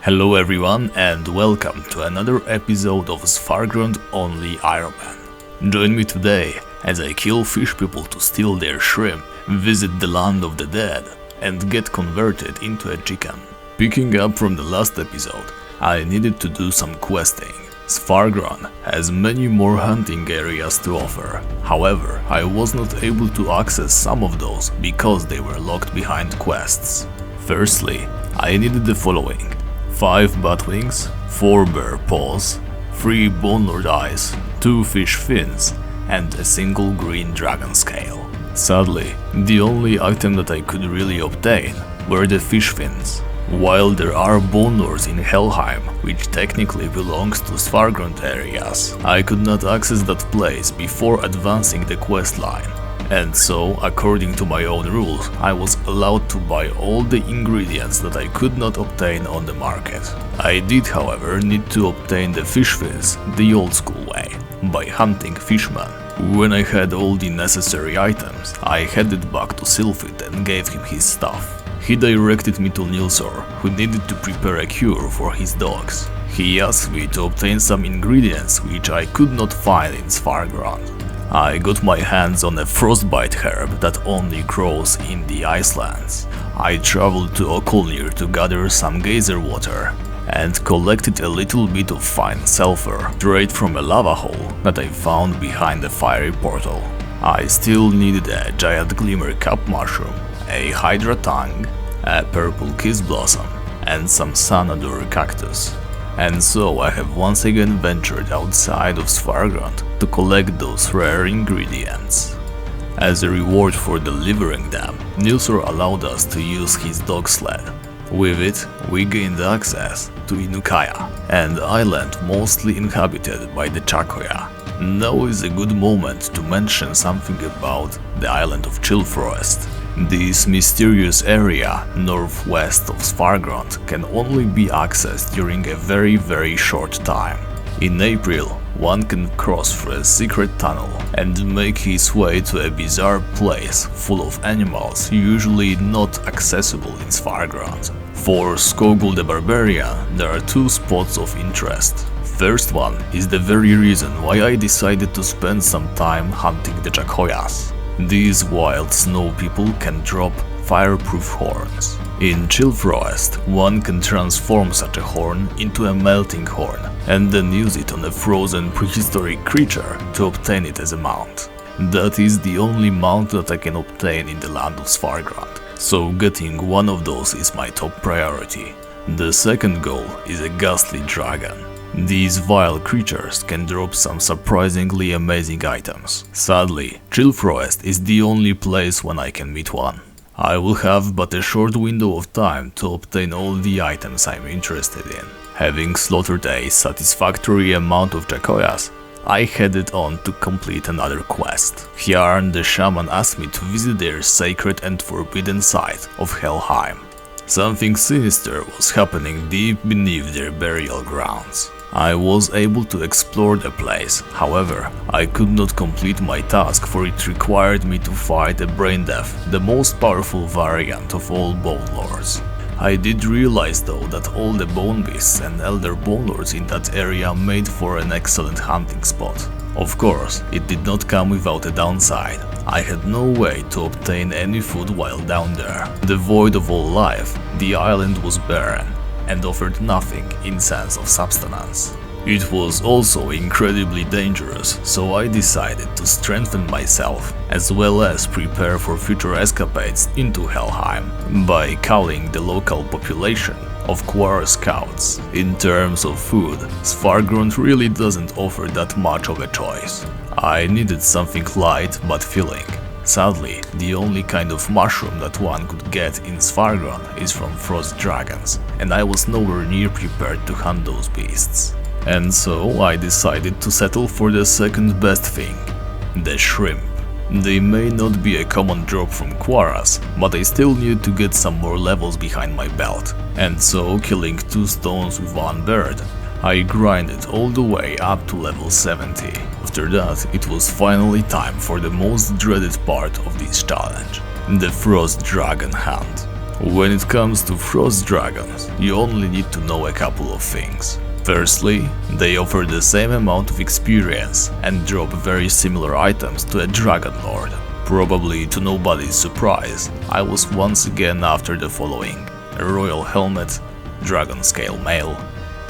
Hello everyone and welcome to another episode of Svargrounded Only Iron Man. Join me today as I kill fish people to steal their shrimp, visit the land of the dead and get converted into a chicken. Picking up from the last episode, I needed to do some questing. Svargrounded has many more hunting areas to offer. However, I was not able to access some of those because they were locked behind quests. Firstly, I needed the following: 5 bat wings, 4 bear paws, 3 bone lord eyes, 2 fish fins, and a single green dragon scale. Sadly, the only item that I could really obtain were the fish fins. While there are bone lords in Helheim, which technically belongs to Svargrounded areas, I could not access that place before advancing the quest line. And so, according to my own rules, I was allowed to buy all the ingredients that I could not obtain on the market. I did, however, need to obtain the fish fins the old school way, by hunting fishmen. When I had all the necessary items, I headed back to Sylphid and gave him his stuff. He directed me to Nilsor, who needed to prepare a cure for his dogs. He asked me to obtain some ingredients which I could not find in Svargrounded. I got my hands on a frostbite herb that only grows in the Icelands. I traveled to Okolnir to gather some geyser water and collected a little bit of fine sulfur straight from a lava hole that I found behind the fiery portal. I still needed a giant glimmer cup mushroom, a hydra tongue, a purple kiss blossom, and some sanador cactus. And so I have once again ventured outside of Svargrounded to collect those rare ingredients. As a reward for delivering them, Nilsor allowed us to use his dog sled. With it, we gained access to Inukaya, an island mostly inhabited by the Chakoya. Now is a good moment to mention something about the island of Chill Forest. This mysterious area northwest of Svargrounded can only be accessed during a very short time. In April, one can cross through a secret tunnel and make his way to a bizarre place full of animals usually not accessible in Svargrounded. For Skogul the Barbarian, there are 2 spots of interest. First one is the very reason why I decided to spend some time hunting the Chakoyas. These wild snow people can drop fireproof horns. In Chill Forest, one can transform such a horn into a melting horn and then use it on a frozen prehistoric creature to obtain it as a mount. That is the only mount that I can obtain in the land of Svargrounded, so getting one of those is my top priority. The second goal is a ghastly dragon. These vile creatures can drop some surprisingly amazing items. Sadly, Chill Forest is the only place when I can meet one. I will have but a short window of time to obtain all the items I'm interested in. Having slaughtered a satisfactory amount of Chakoyas, I headed on to complete another quest. Hjarn the shaman asked me to visit their sacred and forbidden site of Helheim. Something sinister was happening deep beneath their burial grounds. I was able to explore the place, however, I could not complete my task for it required me to fight a Braindeath, the most powerful variant of all Bone Lords. I did realize though that all the Bone Beasts and Elder Bone Lords in that area made for an excellent hunting spot. Of course, it did not come without a downside. I had no way to obtain any food while down there. Devoid of all life, the island was barren and offered nothing in sense of substance. It was also incredibly dangerous, so I decided to strengthen myself as well as prepare for future escapades into Helheim by calling the local population of Quara scouts. In terms of food, Svargrounded really doesn't offer that much of a choice. I needed something light but filling. Sadly, the only kind of mushroom that one could get in Svargrounded is from frost dragons, and I was nowhere near prepared to hunt those beasts. And so I decided to settle for the second best thing, the shrimp. They may not be a common drop from Quaras, but I still needed to get some more levels behind my belt, and so killing 2 stones with 1 bird, I grinded all the way up to level 70. After that, it was finally time for the most dreaded part of this challenge, the Frost Dragon Hunt. When it comes to frost dragons, you only need to know a couple of things. Firstly, they offer the same amount of experience and drop very similar items to a Dragon Lord. Probably to nobody's surprise, I was once again after the following: a royal helmet, dragon scale mail,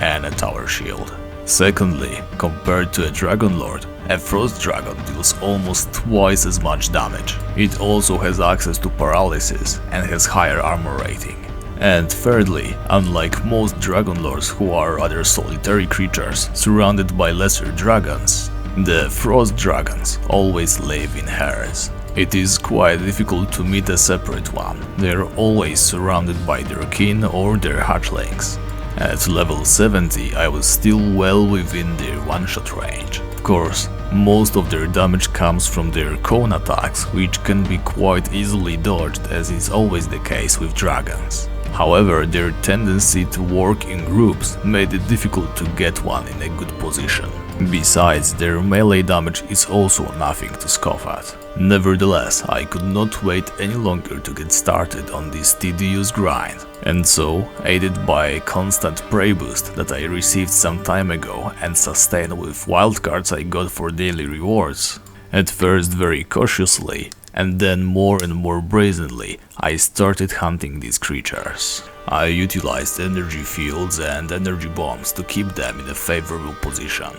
and a tower shield. Secondly, compared to a Dragon Lord, a Frost Dragon deals almost twice as much damage. It also has access to paralysis and has higher armor rating. And thirdly, unlike most Dragon Lords who are rather solitary creatures surrounded by lesser dragons, the Frost Dragons always live in herds. It is quite difficult to meet a separate one, they are always surrounded by their kin or their hatchlings. At level 70 I was still well within their one-shot range. Of course, most of their damage comes from their cone attacks, which can be quite easily dodged, as is always the case with dragons. However, their tendency to work in groups made it difficult to get one in a good position. Besides, their melee damage is also nothing to scoff at. Nevertheless, I could not wait any longer to get started on this tedious grind. And so, aided by a constant prey boost that I received some time ago and sustained with wildcards I got for daily rewards, at first very cautiously, and then more and more brazenly, I started hunting these creatures. I utilized energy fields and energy bombs to keep them in a favorable position.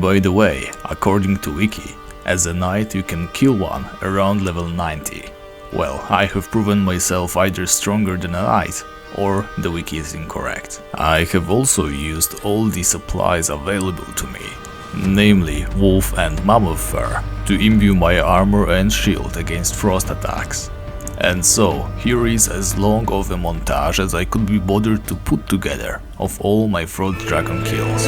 By the way, according to Wiki, as a knight you can kill one around level 90. Well, I have proven myself either stronger than a knight, or the wiki is incorrect. I have also used all the supplies available to me, namely wolf and mammoth fur, to imbue my armor and shield against frost attacks. And so, here is as long of a montage as I could be bothered to put together of all my frost dragon kills.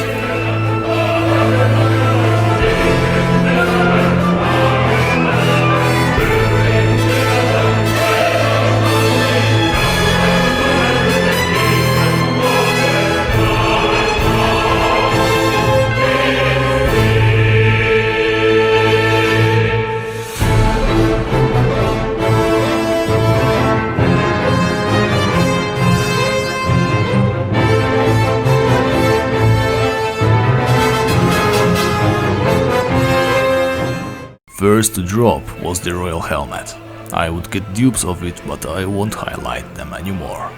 First to drop was the royal helmet. I would get dupes of it, but I won't highlight them anymore.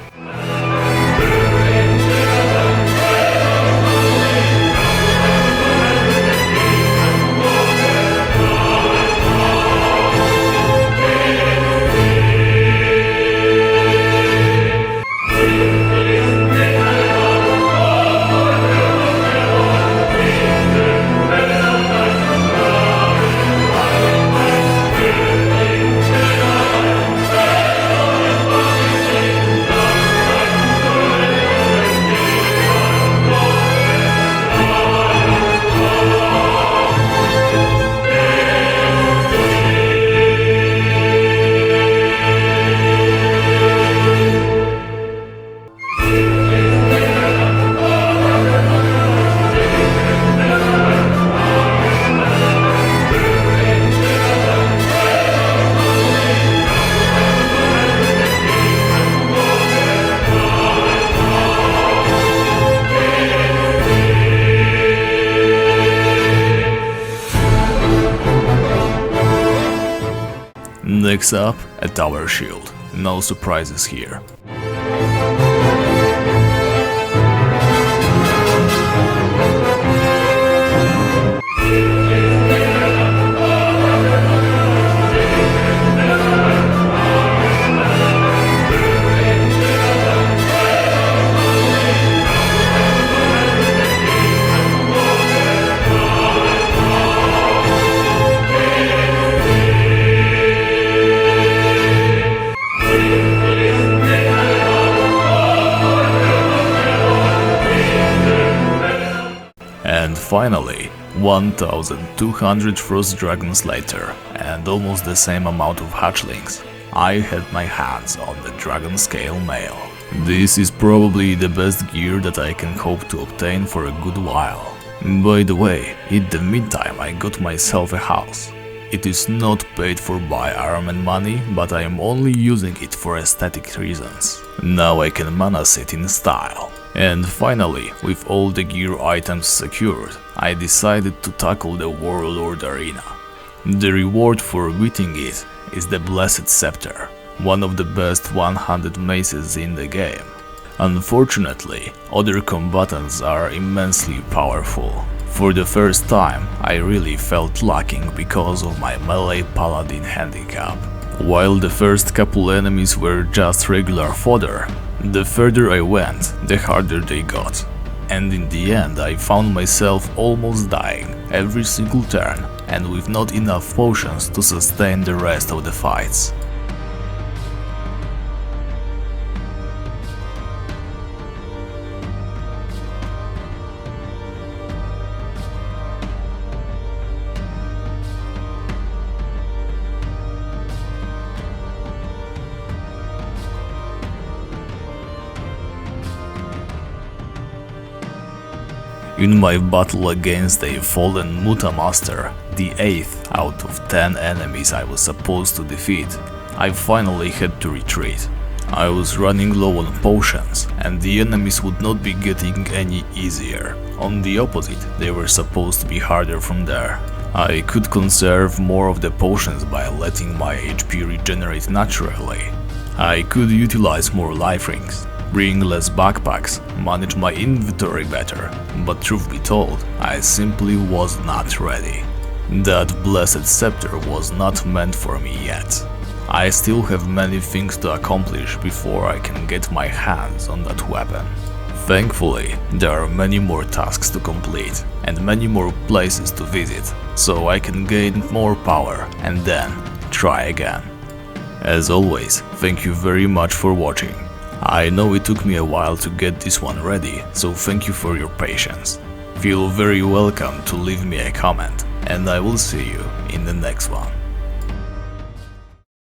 Next up, a tower shield. No surprises here. And finally, 1200 frost dragons later, and almost the same amount of hatchlings, I had my hands on the dragon scale mail. This is probably the best gear that I can hope to obtain for a good while. By the way, in the meantime I got myself a house. It is not paid for by Iron Man money, but I am only using it for aesthetic reasons. Now I can menace it in style. And finally, with all the gear items secured, I decided to tackle the Warlord Arena. The reward for beating it is the Blessed Scepter, one of the best 100 maces in the game. Unfortunately, other combatants are immensely powerful. For the first time, I really felt lacking because of my melee paladin handicap. While the first couple enemies were just regular fodder, the further I went, the harder they got. And in the end I found myself almost dying every single turn and with not enough potions to sustain the rest of the fights. In my battle against a fallen Muta Master, the 8th out of 10 enemies I was supposed to defeat, I finally had to retreat. I was running low on potions, and the enemies would not be getting any easier. On the opposite, they were supposed to be harder from there. I could conserve more of the potions by letting my HP regenerate naturally. I could utilize more life rings, bring less backpacks, manage my inventory better, but truth be told, I simply was not ready. That Blessed Scepter was not meant for me yet. I still have many things to accomplish before I can get my hands on that weapon. Thankfully, there are many more tasks to complete and many more places to visit, so I can gain more power and then try again. As always, thank you very much for watching. I know it took me a while to get this one ready, so thank you for your patience. Feel very welcome to leave me a comment, and I will see you in the next one.